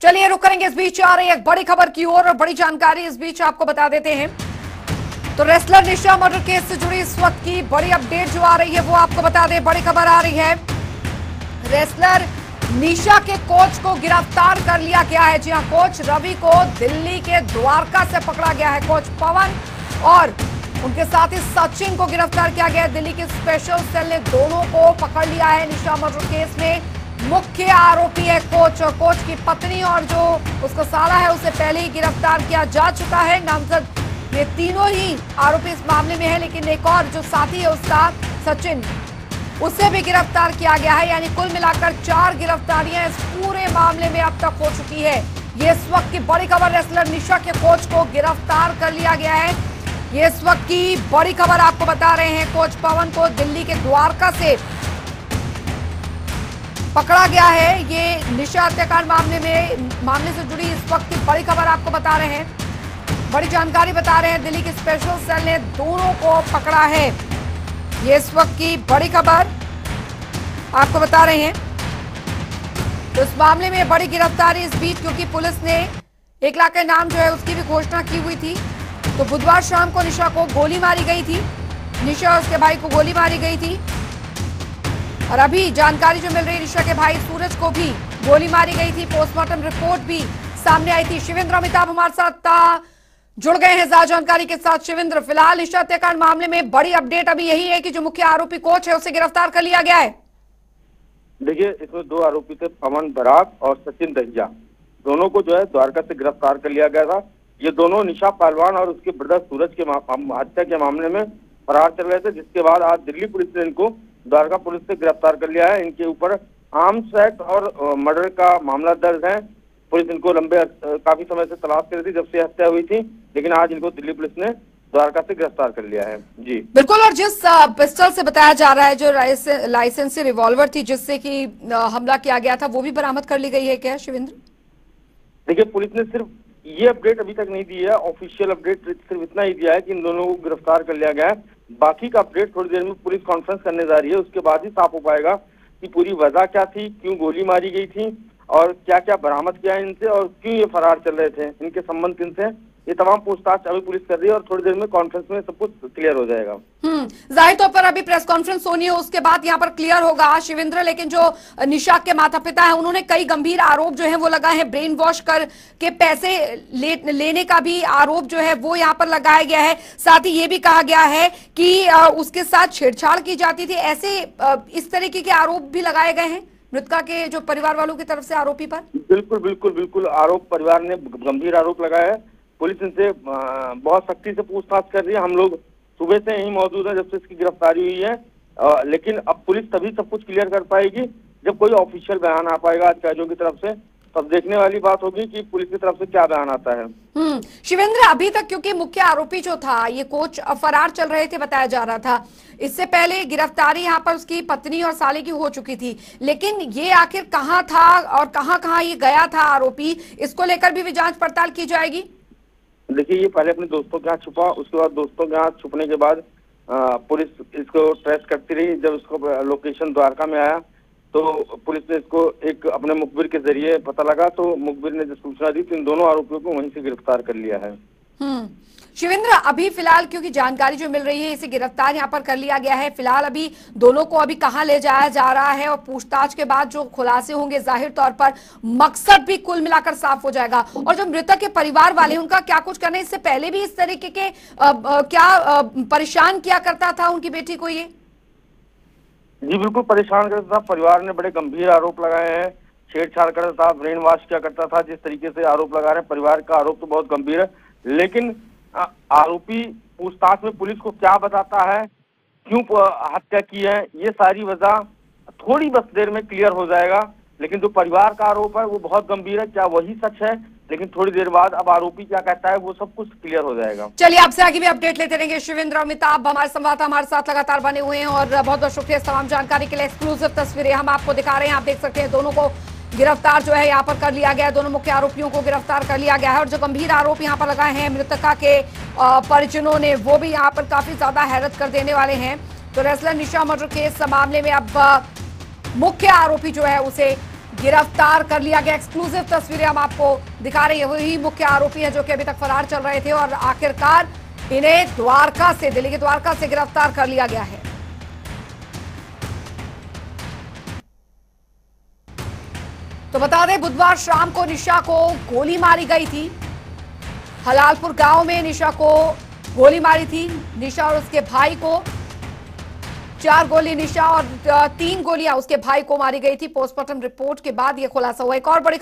चलिए रुक करेंगे, इस बीच आ रही है एक बड़ी खबर की ओर और बड़ी जानकारी इस बीच आपको बता देते हैं। तो रेसलर निशा मर्डर केस से जुड़ी इस वक्त की बड़ी अपडेट जो आ रही है वो आपको बता दें। बड़ी खबर आ रही है, रेसलर निशा के कोच को गिरफ्तार कर लिया गया है। जी हां, कोच रवि को दिल्ली के द्वारका से पकड़ा गया है। कोच पवन और उनके साथ ही सचिन को गिरफ्तार किया गया है। दिल्ली के स्पेशल सेल ने दोनों को पकड़ लिया है। निशा मर्डर केस में मुख्य आरोपी है कोच, और कोच की पत्नी और जो उसका साला है उसे पहले ही गिरफ्तार किया जा चुका है। नामजद ये तीनों ही आरोपी इस मामले में है, लेकिन एक और जो साथी है उसका सचिन, उसे भी गिरफ्तार किया गया है। यानी कुल मिलाकर 4 गिरफ्तारियां इस पूरे मामले में अब तक हो चुकी है। ये इस वक्त की बड़ी खबर, रेसलर निशा के कोच को गिरफ्तार कर लिया गया है। ये इस वक्त की बड़ी खबर आपको बता रहे हैं। कोच पवन को दिल्ली के द्वारका से पकड़ा गया है। ये निशा हत्याकांड मामले से जुड़ी इस वक्त की बड़ी खबर आपको बता रहे हैं, बड़ी जानकारी बता रहे हैं। दिल्ली के स्पेशल सेल ने दोनों को पकड़ा है। ये इस वक्त की बड़ी खबर आपको बता रहे हैं। तो इस मामले में बड़ी गिरफ्तारी इस बीच, क्योंकि पुलिस ने 1 लाख का इनाम जो है उसकी भी घोषणा की हुई थी। तो बुधवार शाम को निशा को गोली मारी गई थी। निशा और उसके भाई को गोली मारी गई थी। और अभी जानकारी जो मिल रही है, निशा के भाई सूरज को भी गोली मारी गई थी। पोस्टमार्टम रिपोर्ट भी सामने आई थी। शिवेंद्र अमिताभ हमारे साथ जुड़ गए हैं ज्यादा जानकारी के साथ। शिवेंद्र, फिलहाल निशा हत्याकांड मामले में बड़ी अपडेट अभी यही है कि जो मुख्य आरोपी कोच है उसे गिरफ्तार कर लिया गया है। देखिए, इसमें 2 आरोपी थे, पवन बराग और सचिन दहिया। दोनों को जो है द्वारका से गिरफ्तार कर लिया गया था। ये दोनों निशा पहलवान और उसके ब्रदर सूरज के हत्या के मामले में फरार चल रहे थे, जिसके बाद आज दिल्ली पुलिस ने इनको द्वारका पुलिस से गिरफ्तार कर लिया है। इनके ऊपर आर्म्स एक्ट और मर्डर का मामला दर्ज है। पुलिस इनको काफी समय से तलाश कर रही थी जब से हत्या हुई थी, लेकिन आज इनको दिल्ली पुलिस ने द्वारका से गिरफ्तार कर लिया है। जी बिल्कुल। और जिस पिस्टल से बताया जा रहा है, जो लाइसेंसी रिवॉल्वर थी जिससे कि हमला किया गया था, वो भी बरामद कर ली गई है क्या शिवेंद्र? देखिए, पुलिस ने सिर्फ ये अपडेट अभी तक नहीं दी है। ऑफिशियल अपडेट सिर्फ इतना ही दिया है कि इन दोनों को गिरफ्तार कर लिया गया है। बाकी का अपडेट थोड़ी देर में पुलिस कॉन्फ्रेंस करने जा रही है, उसके बाद ही साफ हो पाएगा कि पूरी वजह क्या थी, क्यों गोली मारी गई थी और क्या क्या बरामद किया इनसे और क्यों ये फरार चल रहे थे, इनके संबंध किनसे। ये तमाम पूछताछ अभी पुलिस कर रही है और थोड़ी देर में कॉन्फ्रेंस में सब कुछ क्लियर हो जाएगा। जाहिर तौर पर अभी प्रेस कॉन्फ्रेंस होनी है, उसके बाद यहाँ पर क्लियर होगा शिवेंद्र। लेकिन जो निशा के माता पिता है उन्होंने कई गंभीर आरोप जो है वो लगाए हैं। ब्रेन वॉश कर के पैसे लेने का भी आरोप जो है वो यहाँ पर लगाया गया है। साथ ही ये भी कहा गया है कि उसके साथ छेड़छाड़ की जाती थी। ऐसे इस तरीके के आरोप भी लगाए गए हैं मृतका के जो परिवार वालों की तरफ से आरोपी पर। बिल्कुल बिल्कुल बिल्कुल, आरोप परिवार ने गंभीर आरोप लगाया है। पुलिस इनसे बहुत सख्ती से पूछताछ कर रही है। हम लोग सुबह से यहीं मौजूद है जब से इसकी गिरफ्तारी हुई है, लेकिन अब पुलिस तभी सब कुछ क्लियर कर पाएगी जब कोई ऑफिशियल बयान आ पाएगा आज कैदियों की तरफ से। तब देखने वाली बात होगी कि पुलिस की तरफ से क्या बयान आता है। शिवेंद्र, अभी तक क्योंकि मुख्य आरोपी जो था ये कोच फरार चल रहे थे बताया जा रहा था, इससे पहले गिरफ्तारी यहाँ पर उसकी पत्नी और साले की हो चुकी थी, लेकिन ये आखिर कहाँ था और कहाँ ये गया था आरोपी, इसको लेकर भी जांच पड़ताल की जाएगी। देखिए, ये पहले अपने दोस्तों के यहाँ छुपा, उसके बाद दोस्तों के यहाँ छुपने के बाद पुलिस इसको ट्रेस करती रही। जब इसको लोकेशन द्वारका में आया तो पुलिस ने इसको एक अपने मुखबिर के जरिए पता लगा, तो मुखबिर ने जो सूचना दी तो इन दोनों आरोपियों को वहीं से गिरफ्तार कर लिया है। शिवेंद्र, अभी फिलहाल क्योंकि जानकारी जो मिल रही है इसे गिरफ्तार यहाँ पर कर लिया गया है। फिलहाल अभी दोनों को अभी कहाँ ले जाया जा रहा है और पूछताछ के बाद जो खुलासे होंगे जाहिर तौर पर मकसद भी कुल मिलाकर साफ हो जाएगा। और जो मृतक के परिवार वाले उनका क्या कुछ करना है, इससे पहले भी इस तरीके के क्या परेशान किया करता था उनकी बेटी को ये? जी बिल्कुल, परेशान करता था। परिवार ने बड़े गंभीर आरोप लगाए हैं। छेड़छाड़ करता था, ब्रेन वॉश किया करता था। जिस तरीके से आरोप लगा रहे हैं, परिवार का आरोप तो बहुत गंभीर है, लेकिन आरोपी पूछताछ में पुलिस को क्या बताता है, क्यों हत्या की है, ये सारी वजह थोड़ी बस देर में क्लियर हो जाएगा। लेकिन जो परिवार का आरोप है वो बहुत गंभीर है, क्या वही सच है, लेकिन थोड़ी देर बाद अब आरोपी क्या कहता है वो सब कुछ क्लियर हो जाएगा। चलिए, आपसे आगे भी अपडेट लेते रहेंगे। शिवेंद्र अमिताभ हमारे संवाददाता हमारे साथ लगातार बने हुए हैं और बहुत बहुत शुक्रिया तमाम जानकारी के लिए। एक्सक्लूसिव तस्वीरें हम आपको दिखा रहे हैं, आप देख सकते हैं। दोनों को गिरफ्तार जो है यहाँ पर कर लिया गया है, दोनों मुख्य आरोपियों को गिरफ्तार कर लिया गया है। और जो गंभीर आरोप यहाँ पर लगाए हैं मृतका के परिजनों ने, वो भी यहाँ पर काफी ज्यादा हैरत कर देने वाले हैं। तो रेसलर निशा मर्डर केस मामले में अब मुख्य आरोपी जो है उसे गिरफ्तार कर लिया गया। एक्सक्लूसिव तस्वीरें हम आपको दिखा रहे हैं। वही मुख्य आरोपी हैं जो कि अभी तक फरार चल रहे थे और आखिरकार इन्हें द्वारका से, दिल्ली के द्वारका से गिरफ्तार कर लिया गया है। तो बता दें, बुधवार शाम को निशा को गोली मारी गई थी। हलालपुर गांव में निशा को गोली मारी थी। निशा और उसके भाई को 4 गोली निशा और 3 गोलियां उसके भाई को मारी गई थी। पोस्टमार्टम रिपोर्ट के बाद यह खुलासा हुआ। एक और बड़ी